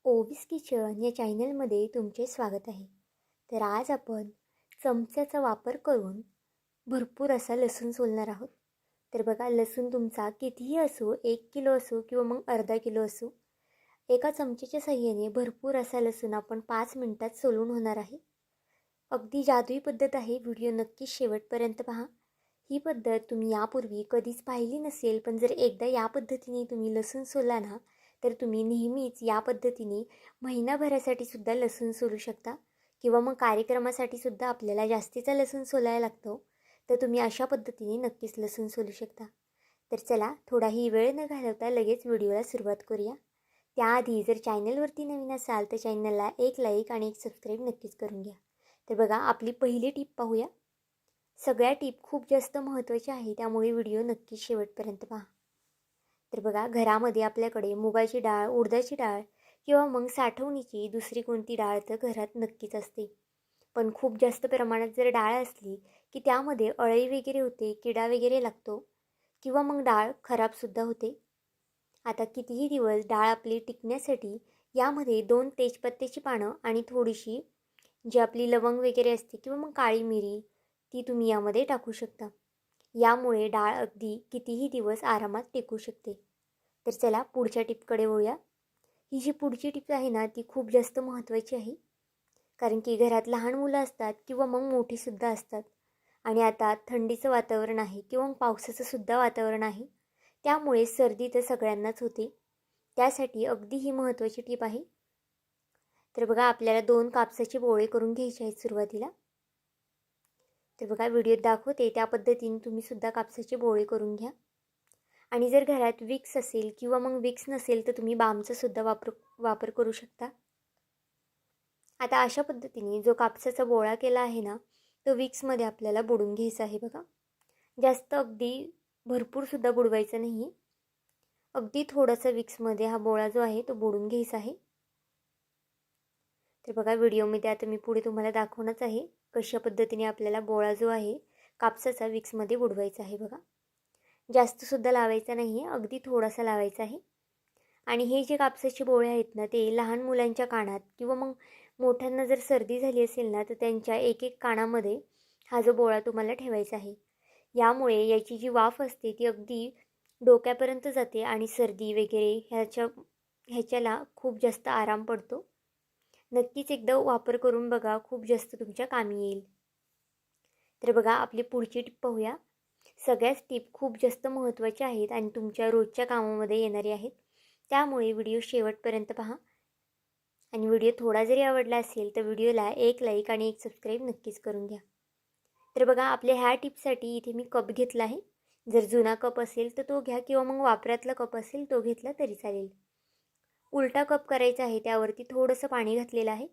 ओवीस kitchen या चॅनलमध्ये तुमचे स्वागत आहे. तर आज आपण चमच्याचा वापर करून भरपूर असा लसूण सोलणार आहोत. तर बघा, लसूण तुमचा कितीही असो, 1 किलो असो किंवा मग अर्धा किलो असो, एका चमच्याच्या साहाय्याने भरपूर असा लसूण आपण 5 मिनिटात सोलून होणार आहे. अगदी जादुई पद्धत आहे. व्हिडिओ नक्की शेवटपर्यंत पहा. ही पद्धत तुम्ही यापूर्वी कधीच पाहिली नसेल, पण जर एकदा या पद्धतीने तुम्ही लसूण सोलला ना, तर तुम्ही नेहमीच या पद्धतीने महिनाभरासाठी सुद्धा लसूण सोलू शकता. किंवा मग कार्यक्रमासाठी सुद्धा आपल्याला जास्तीचा लसूण सोलायला लागतो, तर तुम्ही अशा पद्धतीने नक्कीच लसूण सोलू शकता. तर चला, थोडाही वेळ न घालवता लगेच व्हिडिओला सुरुवात करूया. त्याआधी जर चॅनलवरती नवीन असाल तर चॅनलला एक लाईक आणि एक सबस्क्राईब नक्कीच करून घ्या. तर बघा, आपली पहिली टीप पाहूया. सगळ्या टीप खूप जास्त महत्त्वाच्या आहे, त्यामुळे व्हिडिओ नक्की शेवटपर्यंत पहा. तर बघा, घरामध्ये आपल्याकडे मुगाची डाळ, उडदाची डाळ किंवा मग साठवणीची दुसरी कोणती डाळ तर घरात नक्कीच असते. पण खूप जास्त प्रमाणात जर डाळ असली की त्यामध्ये अळी वगैरे होते, किडा वगैरे लागतो किंवा मग डाळ खराबसुद्धा होते. आता कितीही दिवस डाळ आपली टिकण्यासाठी यामध्ये 2 तेजपत्त्याची पानं आणि थोडीशी जी आपली लवंग वगैरे असते किंवा मग काळी मिरी, ती तुम्ही यामध्ये टाकू शकता. यामुळे डाळ अगदी कितीही दिवस आरामात टिकू शकते. तर चला, पुढच्या टिपकडे वळूया. ही जी पुढची टिप आहे ना, ती खूप जास्त महत्त्वाची आहे. कारण की घरात लहान मुलं असतात किंवा मग मोठीसुद्धा असतात. आणि आता थंडीचं वातावरण आहे किंवा मग पावसाचं सुद्धा वातावरण आहे. त्यामुळे सर्दी तर सगळ्यांनाच होते. त्यासाठी अगदी ही महत्त्वाची टिप आहे. तर बघा, आपल्याला 2 कापसाचे बोळे करून घ्यायचे आहेत सुरुवातीला. तर बघा, व्हिडिओत दाखवते त्या पद्धतीने तुम्ही सुद्धा कापसाचे बोळे करून घ्या. आणि जर घरात विक्स असेल किंवा मग विक्स नसेल तर तुम्ही बामचा सुद्धा वापर करू शकता. आता अशा पद्धतीने जो कापसाचा बोळा केला आहे ना, तो विक्समध्ये आपल्याला बुडून घ्यायचा आहे. बघा, जास्त अगदी भरपूरसुद्धा बुडवायचं नाही. अगदी थोडासा विक्समध्ये हा बोळा जो आहे तो बुडून घ्यायचा आहे. तर बघा, व्हिडिओमध्ये आता मी पुढे तुम्हाला दाखवणंच आहे कशा पद्धतीने आपल्याला बोळा जो आहे कापसाचा विक्समध्ये बुडवायचा आहे. बघा, जास्तसुद्धा लावायचा नाही आहे, अगदी थोडासा लावायचा आहे. आणि हे जे कापसाचे बोळे आहेत ना, ते लहान मुलांच्या कानात किंवा मग मोठ्यांना जर सर्दी झाली असेल ना, तर त्यांच्या एक एक कानामध्ये हा जो बोळा तुम्हाला ठेवायचा आहे. यामुळे याची जी वाफ असते ती अगदी डोक्यापर्यंत जाते आणि सर्दी वगैरे ह्याच्याला खूप जास्त आराम पडतो. नक्कीच एकदा वापर करून बघा, खूप जास्त तुमच्या कामी येईल. तर बघा, आपली पुढची टिप पाहूया. सगळ्याच टिप खूप जास्त महत्त्वाच्या आहेत आणि तुमच्या रोजच्या कामामध्ये येणारी आहेत. त्यामुळे व्हिडिओ शेवटपर्यंत पहा. आणि व्हिडिओ थोडा जरी आवडला असेल तर व्हिडिओला एक लाईक आणि एक सबस्क्राईब नक्कीच करून घ्या. तर बघा, आपल्या ह्या टिपसाठी इथे मी कप घेतला आहे. जर जुना कप असेल तर तो घ्या किंवा मग वापरातला कप असेल तो घेतला तरी चालेल. उलटा कप करायचा आहे, त्यावरती थोडंसं पाणी घातलेलं आहे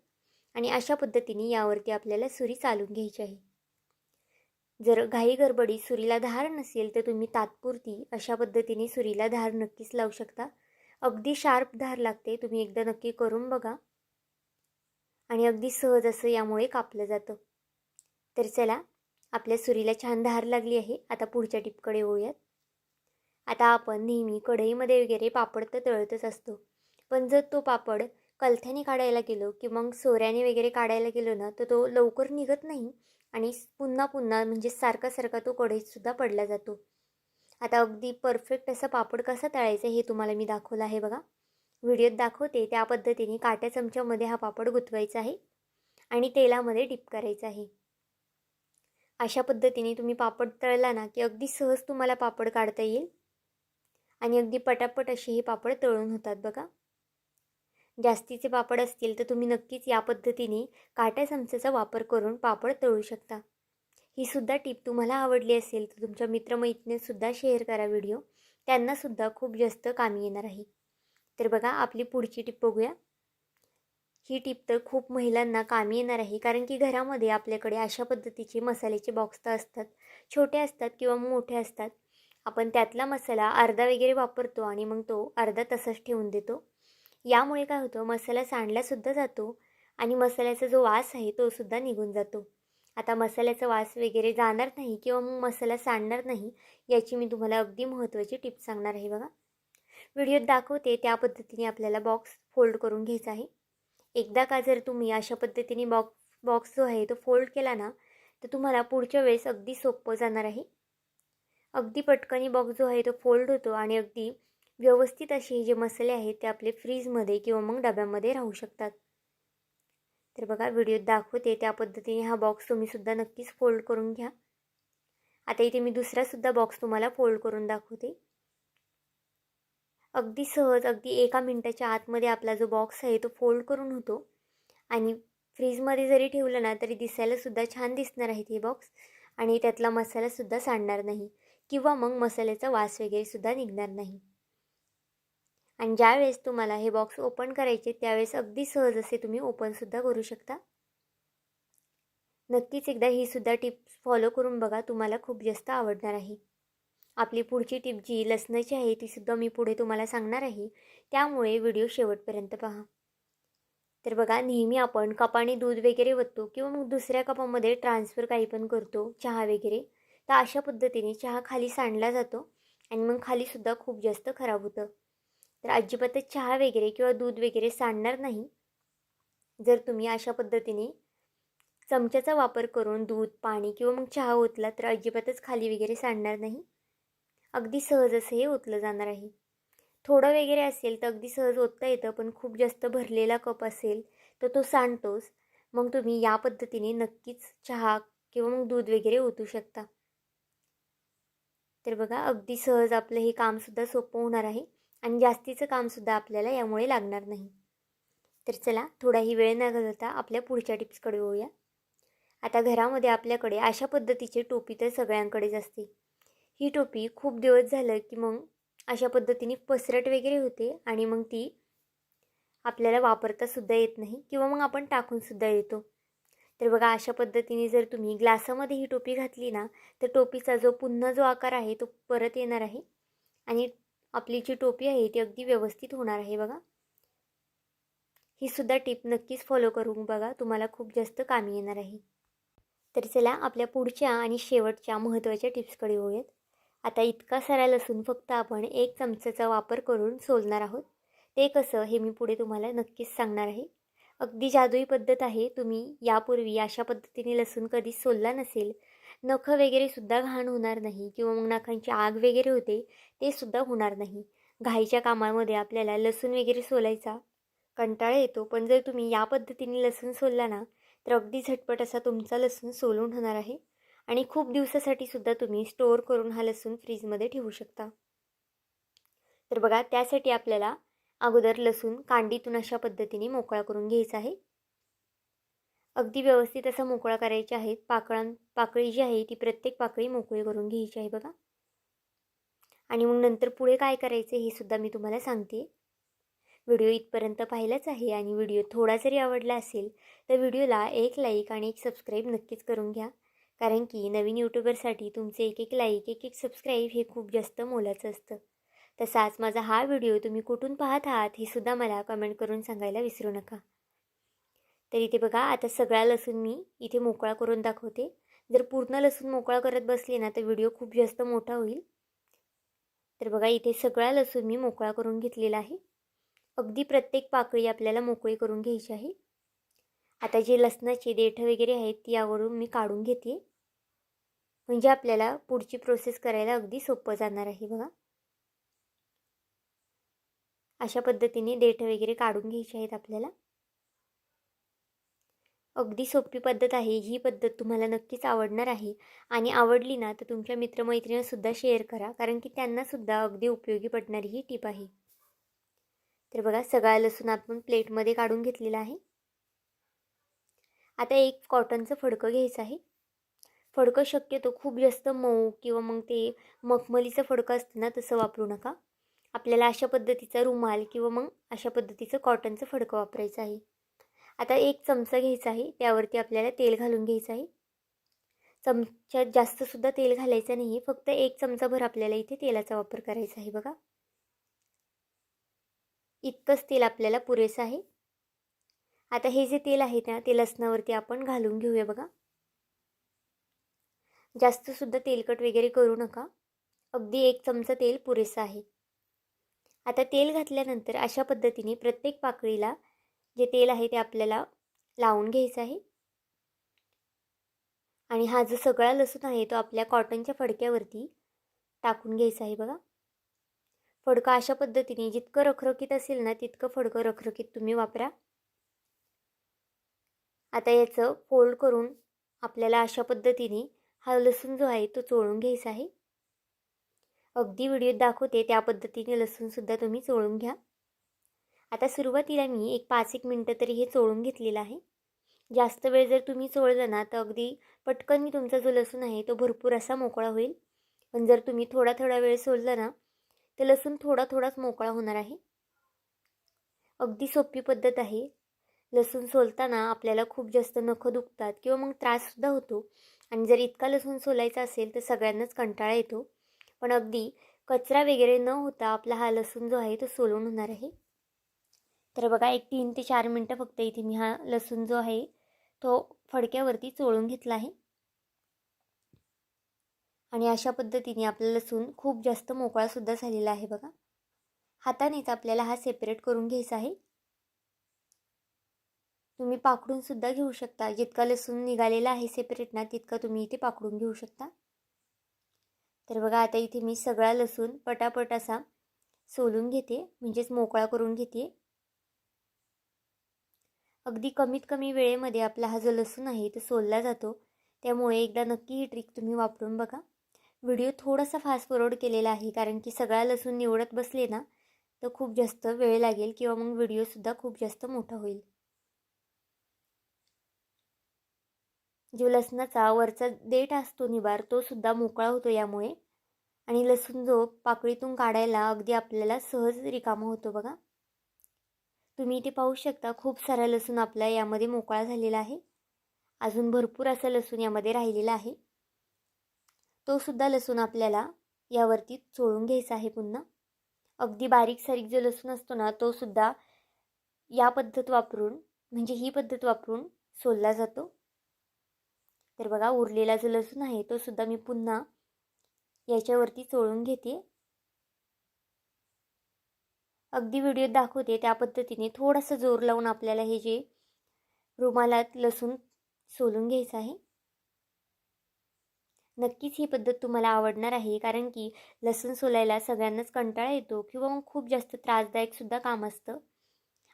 आणि अशा पद्धतीने यावरती आपल्याला सुरी चालून घ्यायची आहे. जर घाई गडबडीत सुरीला धार नसेल तर तुम्ही तात्पुरती अशा पद्धतीने सुरीला धार नक्कीच लावू शकता. अगदी शार्प धार लागते, तुम्ही एकदा नक्की करून बघा. आणि अगदी सहज असं यामुळे कापलं जातं. तर चला, आपल्या सुरीला छान धार लागली आहे. आता पुढच्या टिपकडे वळूयात. आता आपण नेहमी कढईमध्ये वगैरे पापड तर तळतच असतो, पण जर तो पापड कलथ्याने काढायला गेलो की मग सोऱ्याने वगैरे काढायला गेलो ना, तर तो लवकर निघत नाही आणि पुन्हा पुन्हा म्हणजे सारखा सारखा तो कढईतसुद्धा पडला जातो. आता अगदी परफेक्ट असा पापड कसा तळायचा हे तुम्हाला मी दाखवलं आहे. बघा, व्हिडिओत दाखवते त्या पद्धतीने काट्या चमच्यामध्ये हा पापड गुंतवायचा आहे आणि तेलामध्ये डिप करायचा आहे. अशा पद्धतीने तुम्ही पापड तळला ना की अगदी सहज तुम्हाला पापड काढता येईल आणि अगदी पटापट असे हे पापड तळून होतात. बघा, जास्तीचे पापड असतील तर तुम्ही नक्कीच या पद्धतीने काट्या चमच्याचा वापर करून पापड तळू शकता. ही सुद्धा टिप तुम्हाला आवडली असेल तर तुमच्या मित्रमैत्रिणींसुद्धा शेअर करा व्हिडिओ, त्यांनासुद्धा खूप जास्त कामी येणार आहे. तर बघा, आपली पुढची टिप बघूया. ही टिप तर खूप महिलांना कामी येणार आहे, कारण की घरामध्ये आपल्याकडे अशा पद्धतीचे मसाल्याचे बॉक्स तर असतात. छोटे असतात किंवा मोठे असतात. आपण त्यातला मसाला अर्धा वगैरे वापरतो आणि मग तो अर्धा तसाच ठेवून देतो. यामुळे काय होतं, मसाला सांडलासुद्धा जातो आणि मसाल्याचा जो वास आहे तो सुद्धा निघून जातो. आता मसाल्याचा वास वगैरे जाणार नाही किंवा मग मसाला सांडणार नाही, याची मी तुम्हाला अगदी महत्त्वाची टिप सांगणार आहे. बघा, व्हिडिओत दाखवते त्या पद्धतीने आपल्याला बॉक्स फोल्ड करून घ्यायचा आहे. एकदा का जर तुम्ही अशा पद्धतीने बॉक्स जो आहे तो फोल्ड केला ना, तर तुम्हाला पुढच्या वेळेस अगदी सोपं जाणार आहे. अगदी पटकन बॉक्स जो आहे तो फोल्ड होतो आणि अगदी व्यवस्थित असे जे मसाले आहेत ते आपले फ्रीजमध्ये किंवा मग डब्यामध्ये राहू शकतात. तर बघा व्हिडिओत दाखवते त्या पद्धतीने हा बॉक्स तुम्ही सुद्धा नक्कीच फोल्ड करून घ्या. आता इथे मी दुसरासुद्धा बॉक्स तुम्हाला फोल्ड करून दाखवते. अगदी सहज अगदी 1 मिनिटाच्या आतमध्ये आपला जो बॉक्स आहे तो फोल्ड करून होतो आणि फ्रीजमध्ये जरी ठेवलं ना तरी दिसायलासुद्धा छान दिसणार आहे हे बॉक्स आणि त्यातला मसालासुद्धा सांडणार नाही किंवा मग मसाल्याचा वास वगैरेसुद्धा निघणार नाही. आणि ज्यावेळेस तुम्हाला हे बॉक्स ओपन करायचे त्यावेळेस अगदी सहज असे तुम्ही ओपनसुद्धा करू शकता. नक्कीच एकदा ही सुद्धा टिप्स फॉलो करून बघा, तुम्हाला खूप जास्त आवडणार आहे. आपली पुढची टिप जी लसणाची आहे तीसुद्धा मी पुढे तुम्हाला सांगणार आहे, त्यामुळे व्हिडिओ शेवटपर्यंत पहा. तर बघा नेहमी आपण कपाने दूध वगैरे ओततो किंवा मग दुसऱ्या कपामध्ये ट्रान्सफर काही पण करतो चहा वगैरे, तर अशा पद्धतीने चहा खाली सांडला जातो आणि मग खालीसुद्धा खूप जास्त खराब होतं. तर अजिबातच चहा वगैरे किंवा दूध वगैरे सांडणार नाही जर तुम्ही अशा पद्धतीने चमच्याचा वापर करून दूध, पाणी किंवा मग चहा ओतला तर अजिबातच खाली वगैरे सांडणार नाही. अगदी सहज असं हे ओतलं जाणार आहे. थोडं वगैरे असेल तर अगदी सहज ओतता येतं, पण खूप जास्त भरलेला कप असेल तर तो सांडतोच. मग तुम्ही या पद्धतीने नक्कीच चहा किंवा मग दूध वगैरे ओतू शकता. तर बघा अगदी सहज आपलं हे कामसुद्धा सोपं होणार आहे आणि जास्तीचं कामसुद्धा आपल्याला यामुळे लागणार नाही. तर चला थोडाही वेळ न घालवता आपल्या पुढच्या टिप्सकडे वळूया. आता घरामध्ये आपल्याकडे अशा पद्धतीची टोपी तर सगळ्यांकडेच असते. ही टोपी खूप दिवस झालं की मग अशा पद्धतीने पसरट वगैरे होते आणि मग ती आपल्याला वापरतासुद्धा येत नाही किंवा मग आपण टाकूनसुद्धा येतो. तर बघा अशा पद्धतीने जर तुम्ही ग्लासामध्ये ही टोपी घातली ना, तर टोपीचा पुन्हा जो आकार आहे तो परत येणार आहे आणि आपली जी टोपी आहे ती अगदी व्यवस्थित होणार आहे बघा. ही सुद्धा टिप नक्कीच फॉलो करून बघा, तुम्हाला खूप जास्त कामी येणार आहे. तर चला आपल्या पुढच्या आणि शेवटच्या महत्त्वाच्या टिप्सकडे वळूयात. आता इतका सारा लसूण फक्त आपण 1 चमचाचा वापर करून सोलणार आहोत. ते कसं हे मी पुढे तुम्हाला नक्कीच सांगणार आहे. अगदी जादुई पद्धत आहे. तुम्ही यापूर्वी अशा पद्धतीने लसूण कधीच सोलला नसेल, नखं वगैरेसुद्धा घाण होणार नाही किंवा मग नखांची आग वगैरे होते ते सुद्धा होणार नाही. घाईच्या कामामध्ये आपल्याला लसूण वगैरे सोलायचा कंटाळा येतो, पण जर तुम्ही या पद्धतीने लसूण सोलला ना तर अगदी झटपट असा तुमचा लसूण सोलून होणार आहे आणि खूप दिवसासाठी सुद्धा तुम्ही स्टोअर करून हा लसूण फ्रीजमध्ये ठेवू शकता. तर बघा त्यासाठी आपल्याला अगोदर लसूण कांडीतून अशा पद्धतीने मोकळा करून घ्यायचा आहे. अगदी व्यवस्थित असा मोकळा करायचा आहे. पाकळी जी आहे ती प्रत्येक पाकळी मोकळी करून घ्यायची आहे बघा. आणि मग नंतर पुढे काय करायचे हे सुद्धा मी तुम्हाला सांगते. व्हिडिओ इथपर्यंत पाहिलाच आहे आणि व्हिडिओ थोडा जरी आवडला असेल तर व्हिडिओला एक लाईक आणि एक सबस्क्राईब नक्कीच करून घ्या, कारण की नवीन यूट्यूबरसाठी तुमचे एक लाईक एक सबस्क्राईब हे खूप जास्त मोलाचं असतं. तसाच माझा हा व्हिडिओ तुम्ही कुठून पाहत आहात हे सुद्धा मला कमेंट करून सांगायला विसरू नका. तर इथे बघा आता सगळा लसूण मी इथे मोकळा करून दाखवते. जर पूर्ण लसूण मोकळा करत बसले ना तर व्हिडिओ खूप जास्त मोठा होईल. तर बघा इथे सगळा लसूण मी मोकळा करून घेतलेला आहे. अगदी प्रत्येक पाकळी आपल्याला मोकळी करून घ्यायची आहे. आता जे लसणाचे देठं वगैरे आहेत ती यावरून मी काढून घेते, म्हणजे आपल्याला पुढची प्रोसेस करायला अगदी सोपं जाणार आहे बघा. अशा पद्धतीने देठं वगैरे काढून घ्यायचे आहेत आपल्याला. अगदी सोपी पद्धत आहे. ही पद्धत तुम्हाला नक्कीच आवडणार आहे आणि आवडली ना तर तुमच्या मित्रमैत्रिणींनासुद्धा शेअर करा, कारण की त्यांनासुद्धा अगदी उपयोगी पडणारी ही टिप आहे. तर बघा सगळा लसूण आपण प्लेटमध्ये काढून घेतलेला आहे. आता एक कॉटनचं फडकं घ्यायचं आहे. फडकं शक्यतो खूप जास्त मऊ किंवा मग ते मखमलीचं फडकं असतं ना तसं वापरू नका. आपल्याला अशा पद्धतीचा रुमाल किंवा मग अशा पद्धतीचं कॉटनचं फडकं वापरायचं आहे. आता 1 चमचा घ्यायचा आहे, त्यावरती आपल्याला तेल घालून घ्यायचं आहे. चमच्यात जास्तसुद्धा तेल घालायचं नाही आहे, फक्त 1 चमचाभर आपल्याला इथे तेलाचा वापर करायचा आहे बघा. इतकंच तेल आपल्याला पुरेसं आहे. आता हे जे तेल आहे ना ते लसणावरती आपण घालून घेऊया बघा. जास्तसुद्धा तेलकट वगैरे करू नका. अगदी 1 चमचा तेल पुरेसं आहे. आता तेल घातल्यानंतर अशा पद्धतीने प्रत्येक पाकळीला जे तेल आहे ते आपल्याला लावून घ्यायचं आहे. आणि हा जो सगळा लसूण आहे तो आपल्या कॉटनच्या फडक्यावरती टाकून घ्यायचा आहे बघा. फडकं अशा पद्धतीने जितकं रखरखीत असेल ना तितकं फडकं रखरखीत तुम्ही वापरा. आता याचं फोल्ड करून आपल्याला अशा पद्धतीने हा लसूण जो आहे तो चोळून घ्यायचा आहे. अगदी व्हिडिओत दाखवते त्या पद्धतीने लसूणसुद्धा तुम्ही चोळून घ्या. आता सुरुवातीला मी एक 5-1 मिनटं तरी हे चोळून घेतलेलं आहे. जास्त वेळ जर तुम्ही चोळलं ना तर अगदी पटकन तुमचा जो लसूण आहे तो भरपूर असा मोकळा होईल. पण जर तुम्ही थोडा थोडा वेळ सोडलं ना तर लसूण थोडा थोडाच मोकळा होणार आहे. अगदी सोपी पद्धत आहे. लसूण सोलताना आपल्याला खूप जास्त नखं दुखतात किंवा मग त्राससुद्धा होतो. आणि जर इतका लसूण सोलायचा असेल तर सगळ्यांनाच कंटाळा येतो. पण अगदी कचरा वगैरे न होता आपला हा लसूण जो आहे तो सोलून होणार आहे. तर बघा एक 3 ते 4 मिनटं फक्त इथे मी हा लसूण जो आहे तो फडक्यावरती चोळून घेतला आहे. आणि अशा पद्धतीने आपला लसूण खूप जास्त मोकळासुद्धा झालेला आहे बघा. हातानेच आपल्याला हा सेपरेट करून घ्यायचा आहे. तुम्ही पाकडूनसुद्धा घेऊ शकता. जितका लसूण निघालेला आहे सेपरेट ना तितका तुम्ही इथे पाकडून घेऊ शकता. तर बघा आता इथे मी सगळा लसूण पटापट असा सोलून घेते, म्हणजेच मोकळा करून घेते. अगदी कमीत कमी वेळेमध्ये आपला हा जो लसूण आहे तो सोलला जातो. त्यामुळे एकदा नक्की ही ट्रिक तुम्ही वापरून बघा. व्हिडिओ थोडासा फास्ट फॉरवर्ड केलेला आहे कारण की सगळा लसूण निवडत बसले ना तर खूप जास्त वेळ लागेल किंवा मग व्हिडिओसुद्धा खूप जास्त मोठा होईल. जो लसणाचा वरचा देठ असतो निबार तो सुद्धा मोकळा होतो यामुळे. आणि लसूण जो पाकळीतून काढायला अगदी आपल्याला सहज रिकामा होतो बघा. तुम्ही इथे पाहू शकता खूप सारा लसूण आपला यामध्ये मोकळा झालेला आहे. अजून भरपूर असा लसूण यामध्ये राहिलेला आहे. तो सुद्धा लसूण आपल्याला यावरती चोळून घ्यायचा आहे पुन्हा. अगदी बारीक सारीक जो लसूण असतो ना तो सुद्धा या पद्धत वापरून म्हणजे ही पद्धत वापरून सोलला जातो. तर बघा उरलेला जो लसूण आहे तो सुद्धा मी पुन्हा याच्यावरती चोळून घेते. अगदी व्हिडिओत दाखवते त्या पद्धतीने थोडासा जोर लावून आपल्याला हे जे रुमालात लसूण सोलून घ्यायचं आहे. नक्कीच ही पद्धत तुम्हाला आवडणार आहे कारण की लसूण सोलायला सगळ्यांनाच कंटाळा येतो किंवा मग खूप जास्त त्रासदायकसुद्धा काम असतं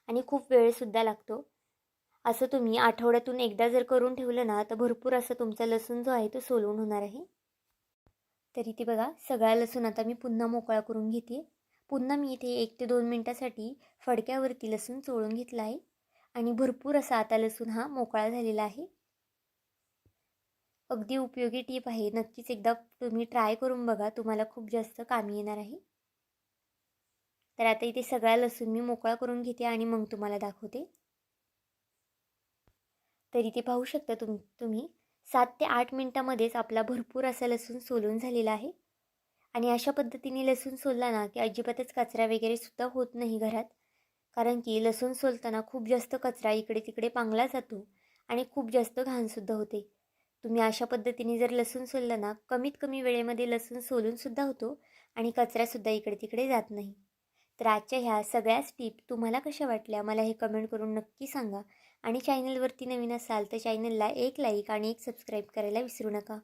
आणि खूप वेळसुद्धा लागतो. असं तुम्ही आठवड्यातून एकदा जर करून ठेवलं ना तर भरपूर असं तुमचा लसूण जो आहे तो सोलून होणार आहे. तर इथे बघा सगळा लसूण आता मी पुन्हा मोकळा करून घेते. पुन्हा मी इथे 1 ते 2 मिनटासाठी फडक्यावरती लसूण चोळून घेतला आहे आणि भरपूर असा आता लसूण हा मोकळा झालेला आहे. अगदी उपयोगी टीप आहे. नक्कीच एकदा तुम्ही ट्राय करून बघा. तुम्हाला खूप जास्त कामी येणार आहे. तर आता इथे सगळा लसूण मी मोकळा करून घेते आणि मग तुम्हाला दाखवते. तर इथे पाहू शकता तुम्ही 7 ते 8 मिनटामध्येच आपला भरपूर असा लसूण सोलून झालेला आहे. आणि अशा पद्धतीने लसूण सोलला ना की अजिबातच कचरा वगैरे सुद्धा होत नाही घरात. कारण की लसूण सोलताना खूप जास्त कचरा इकडे तिकडे पांगला जातो आणि खूप जास्त घाणसुद्धा होते. तुम्ही अशा पद्धतीने जर लसूण सोललं ना कमीत कमी वेळेमध्ये लसूण सोलूनसुद्धा होतो आणि कचरासुद्धा इकडे तिकडे जात नाही. तर आजच्या ह्या सगळ्याच टिप तुम्हाला कशा वाटल्या मला हे कमेंट करून नक्की सांगा. आणि चॅनलवरती नवीन असाल तर चॅनलला एक लाईक आणि एक सबस्क्राईब करायला विसरू नका.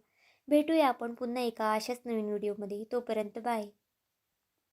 भेटूया आपण पुन्हा एका अशाच नवीन व्हिडिओमध्ये. तोपर्यंत बाय.